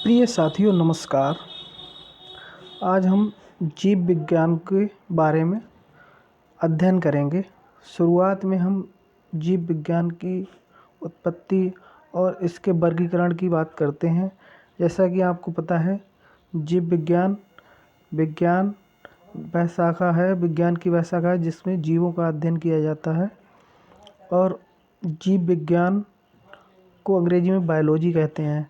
प्रिय साथियों नमस्कार। आज हम जीव विज्ञान के बारे में अध्ययन करेंगे। शुरुआत में हम जीव विज्ञान की उत्पत्ति और इसके वर्गीकरण की बात करते हैं। जैसा कि आपको पता है, जीव विज्ञान विज्ञान वह शाखा है, विज्ञान की वह शाखा है जिसमें जीवों का अध्ययन किया जाता है। और जीव विज्ञान को अंग्रेजी में बायोलॉजी कहते हैं।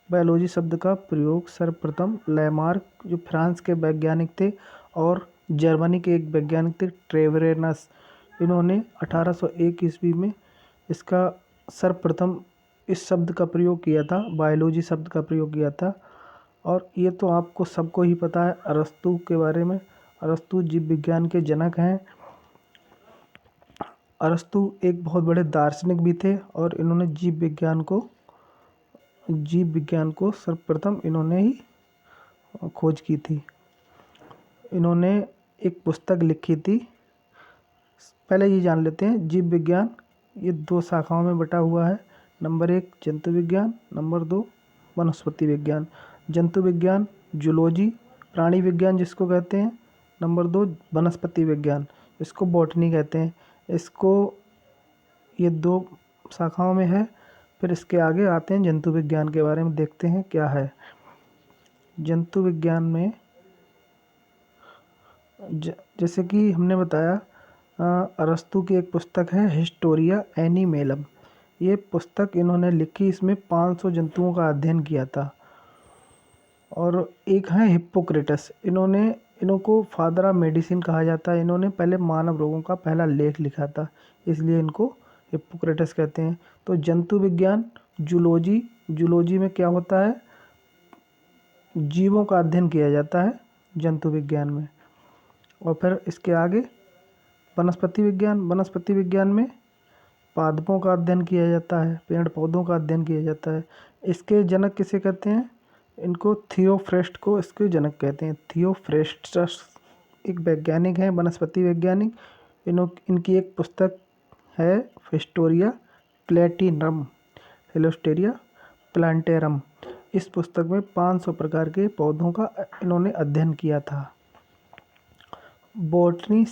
बायोलॉजी शब्द का प्रयोग सर्वप्रथम लैमार्क, जो फ्रांस के वैज्ञानिक थे, और जर्मनी के एक वैज्ञानिक थे ट्रेवेरेनस, इन्होंने 1801 ईस्वी में इसका सर्वप्रथम इस शब्द का प्रयोग किया था, बायोलॉजी शब्द का प्रयोग किया था। और ये तो आपको सबको ही पता है अरस्तू के बारे में। अरस्तू जीव विज्ञान के जनक हैं। अरस्तू एक बहुत बड़े दार्शनिक भी थे और इन्होंने जीव विज्ञान को सर्वप्रथम इन्होंने ही खोज की थी। इन्होंने एक पुस्तक लिखी थी। पहले ये जान लेते हैं, जीव विज्ञान ये दो शाखाओं में बटा हुआ है। नंबर 1 जंतु विज्ञान, नंबर 2 वनस्पति विज्ञान। जंतु विज्ञान जूलॉजी, प्राणी विज्ञान जिसको कहते हैं। नंबर 2 वनस्पति विज्ञान, इसको बॉटनी कहते हैं। इसको ये दो शाखाओं में है। फिर इसके आगे आते हैं जंतु विज्ञान के बारे में, देखते हैं क्या है। जंतु विज्ञान में जैसे कि हमने बताया, अरस्तू की एक पुस्तक है हिस्टोरिया एनिमेलम। ये पुस्तक इन्होंने लिखी, इसमें 500 जंतुओं का अध्ययन किया था। और एक है हिप्पोक्रेटस, इनको फादर ऑफ मेडिसिन कहा जाता है। इन्होंने पहले मानव रोगों का पहला लेख लिखा था, इसलिए इनको हिप्पोक्रेटस कहते हैं। तो जंतु विज्ञान जूलॉजी में क्या होता है, जीवों का अध्ययन किया जाता है जंतु विज्ञान में। और फिर इसके आगे वनस्पति विज्ञान में पादपों का अध्ययन किया जाता है, पेड़ पौधों का अध्ययन किया जाता है। इसके जनक किसे कहते हैं, इनको थियोफ्रेस्ट को इसके जनक कहते हैं। थियोफ्रेस्टस एक वैज्ञानिक हैं, वनस्पति वैज्ञानिक। इनकी एक पुस्तक है हिस्टोरिया प्लांटेरम। इस पुस्तक में 500 प्रकार के पौधों का इन्होंने अध्ययन किया था। बॉटनी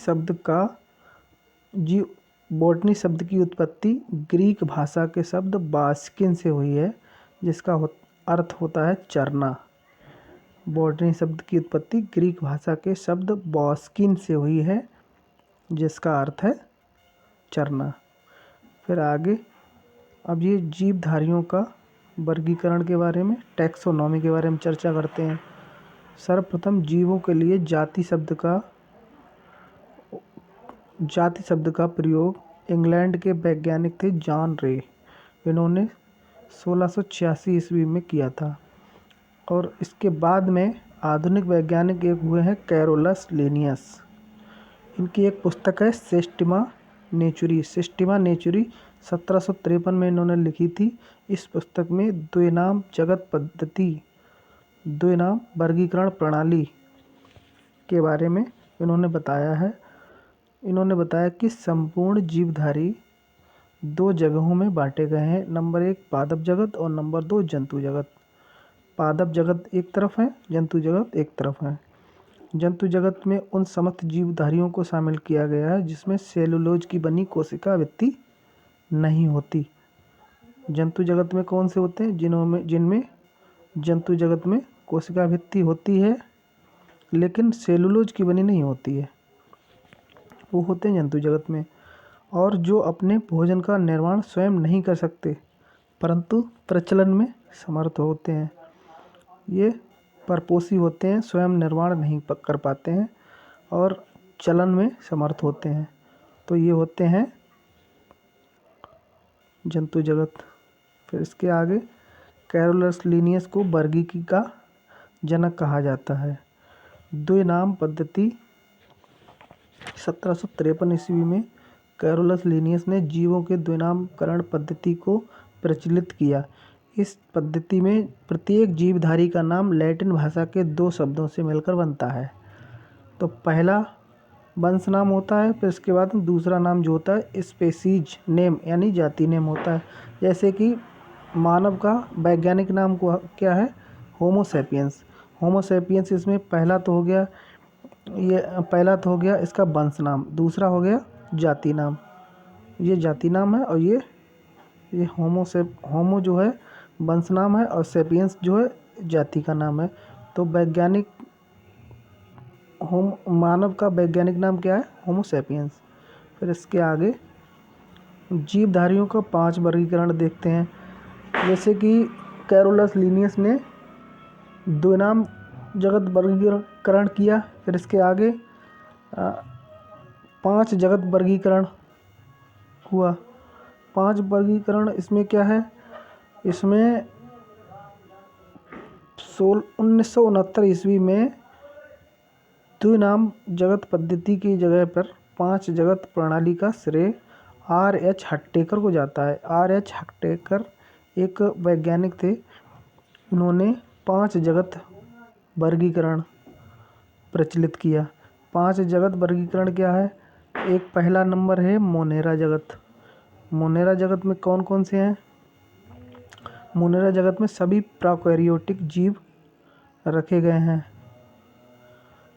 शब्द की उत्पत्ति ग्रीक भाषा के शब्द बास्किन से हुई है, जिसका अर्थ होता है चरना। बॉटनी शब्द की उत्पत्ति ग्रीक भाषा के शब्द बास्किन से हुई है, जिसका अर्थ है चरना। फिर आगे अब ये जीवधारियों का वर्गीकरण के बारे में, टैक्सोनॉमी के बारे में चर्चा करते हैं। सर्वप्रथम जीवों के लिए जाति शब्द का प्रयोग इंग्लैंड के वैज्ञानिक थे जॉन रे। इन्होंने 1686 ईस्वी में किया था। और इसके बाद में आधुनिक वैज्ञानिक एक हुए हैं कैरोलस लिनियस। इनकी एक पुस्तक है सिस्टिमा नेचुरी 1753 में इन्होंने लिखी थी। इस पुस्तक में द्विनाम वर्गीकरण प्रणाली के बारे में इन्होंने बताया है। इन्होंने बताया कि संपूर्ण जीवधारी 2 जगहों में बांटे गए हैं। नंबर 1 पादप जगत और नंबर 2 जंतु जगत। पादप जगत एक तरफ है, जंतु जगत एक तरफ है। जंतु जगत में उन समस्त जीवधारियों को शामिल किया गया है जिसमें सेलुलोज की बनी कोशिका भित्ति नहीं होती। जंतु जगत में कौन से होते हैं, जिनमें जंतु जगत में कोशिका भित्ति होती है लेकिन सेलुलोज की बनी नहीं होती है, वो होते हैं जंतु जगत में। और जो अपने भोजन का निर्माण स्वयं नहीं कर सकते परंतु प्रचलन में समर्थ होते हैं। ये परपोषी होते हैं, स्वयं निर्माण नहीं कर पाते हैं और चलन में समर्थ होते हैं। तो ये होते हैं जंतु जगत। फिर इसके आगे कैरोलस लिनियस को वर्गीकी का जनक कहा जाता है। द्विनाम पद्धति 1753 ईस्वी में कैरोलस लिनियस ने जीवों के द्विनामकरण पद्धति को प्रचलित किया। इस पद्धति में प्रत्येक जीवधारी का नाम लैटिन भाषा के 2 शब्दों से मिलकर बनता है। तो पहला वंश नाम होता है, फिर इसके बाद दूसरा नाम जो होता है स्पेसीज नेम यानी जाति नेम होता है। जैसे कि मानव का वैज्ञानिक नाम क्या है? Homo sapiens. होमो सैपियंस इसमें पहला तो हो गया इसका वंश नाम, दूसरा हो गया जाति नाम, ये जाति नाम है, और ये होमो जो है वंश नाम है और सैपियंस जो है जाति का नाम है। तो मानव का वैज्ञानिक नाम क्या है? Homo sapiens. फिर इसके आगे जीवधारियों का 5 वर्गीकरण देखते हैं। जैसे कि कैरोलस लिनियस ने द्विनाम जगत वर्गीकरण किया। फिर इसके आगे 5 जगत वर्गीकरण हुआ। 5 वर्गीकरण इसमें क्या है? इसमें 1969 ईस्वी में द्विनाम जगत पद्धति की जगह पर 5 जगत प्रणाली का श्रेय R.H. हट्टेकर को जाता है। R.H. हट्टेकर एक वैज्ञानिक थे। उन्होंने 5 जगत वर्गीकरण प्रचलित किया। 5 जगत वर्गीकरण क्या है? एक पहला नंबर है मोनेरा जगत। मोनेरा जगत में कौन कौन से हैं? मोनेरा जगत में सभी प्रोकैरियोटिक जीव रखे गए हैं।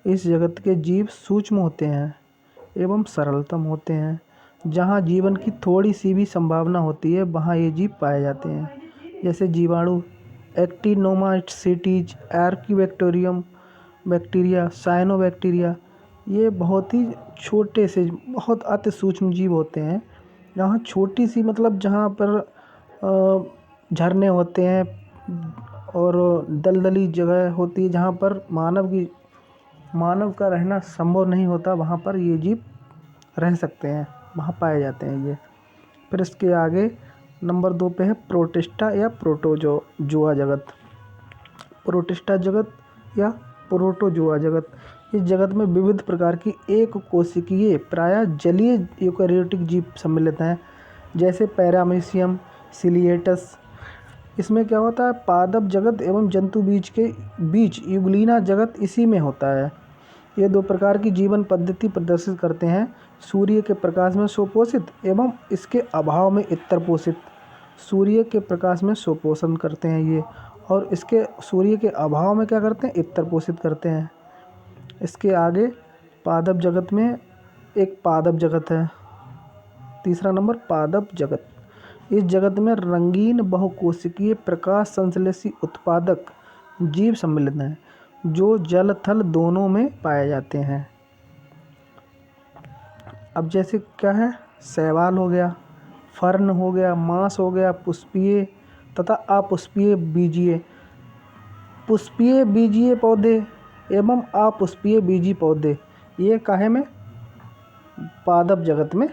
इस जगत के जीव सूक्ष्म होते हैं एवं सरलतम होते हैं। जहाँ जीवन की थोड़ी सी भी संभावना होती है वहाँ ये जीव पाए जाते हैं। जैसे जीवाणु, एक्टिनोमाइसीटीज, आर्कीबैक्टीरियम बैक्टीरिया, साइनोबैक्टीरिया, ये बहुत ही छोटे से बहुत अति सूक्ष्म जीव होते हैं। जहाँ छोटी सी मतलब जहाँ पर झरने होते हैं और दलदली जगह होती है, जहाँ पर मानव का रहना संभव नहीं होता, वहाँ पर ये जीव रह सकते हैं, वहाँ पाए जाते हैं ये। फिर इसके आगे नंबर 2 पे है प्रोटिस्टा या प्रोटोजोआ जगत। प्रोटिस्टा जगत या प्रोटोजोआ जगत। इस जगत में विविध प्रकार की एक कोशिकीय प्रायः जलीय यूकैरियोटिक जीव सम्मिलित हैं, जैसे पैरामीशियम, सिलिएटस। इसमें क्या होता है? पादप जगत एवं जंतु बीज यूग्लिना जगत इसी में होता है। ये 2 प्रकार की जीवन पद्धति प्रदर्शित करते हैं। सूर्य के प्रकाश में स्वपोषित एवं इसके अभाव में इतर पोषित। सूर्य के प्रकाश में स्वपोषण करते हैं ये, और इसके सूर्य के अभाव में क्या करते हैं? इतर पोषित करते हैं। इसके आगे पादप जगत में एक पादप जगत है। तीसरा नंबर पादप जगत। इस जगत में रंगीन बहुकोशिकीय प्रकाश संश्लेषी उत्पादक जीव सम्मिलित हैं, जो जल थल दोनों में पाए जाते हैं। अब जैसे क्या है? शैवाल हो गया, फर्न हो गया, मांस हो गया, पुष्पीय तथा अपुष्पीय बीजीय। पुष्पीय बीजीय पौधे एवं अपुष्पीय बीजी पौधे ये काहे में? पादप जगत में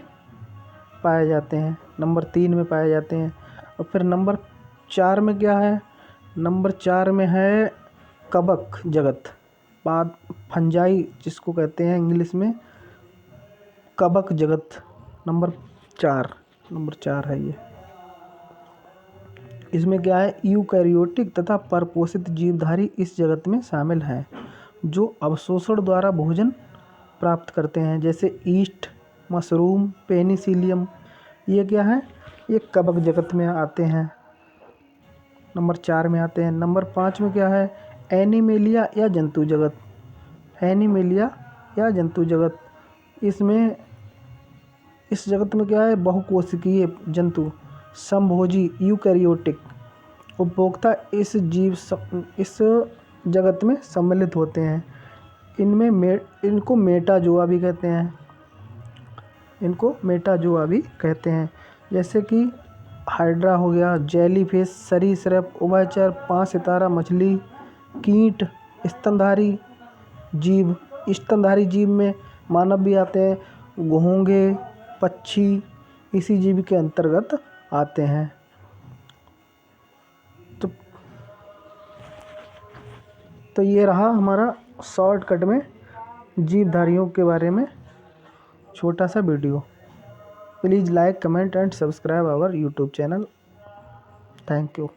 पाए जाते हैं। नंबर 3 में पाए जाते हैं। और फिर नंबर 4 में क्या है? नंबर 4 में है कवक जगत, फंजाई जिसको कहते हैं इंग्लिश में, कवक जगत नंबर 4 है ये। इसमें क्या है? यूकैरियोटिक तथा परपोषित जीवधारी इस जगत में शामिल हैं, जो अवशोषण द्वारा भोजन प्राप्त करते हैं, जैसे ईस्ट, मशरूम, पेनिसिलियम। ये क्या है? ये कवक जगत में आते हैं, नंबर 4 में आते हैं। नंबर 5 में क्या है? एनिमेलिया या जंतु जगत। एनिमेलिया या जंतु जगत। इस जगत में क्या है? बहुकोशिकीय जंतु, समभोजी, यूकैरियोटिक उपभोक्ता इस जगत में सम्मिलित होते हैं। इनको मेटाजोआ भी कहते हैं। जैसे कि हाइड्रा हो गया, जेलीफिश, सरीसृप, उभयचर, 5 सितारा मछली, कीट, स्तनधारी जीव। स्तनधारी जीव में मानव भी आते हैं, घोंघे, पक्षी इसी जीव के अंतर्गत आते हैं। तो ये रहा हमारा शॉर्टकट में जीवधारियों के बारे में छोटा सा video. Please like, comment and subscribe our YouTube channel. Thank you.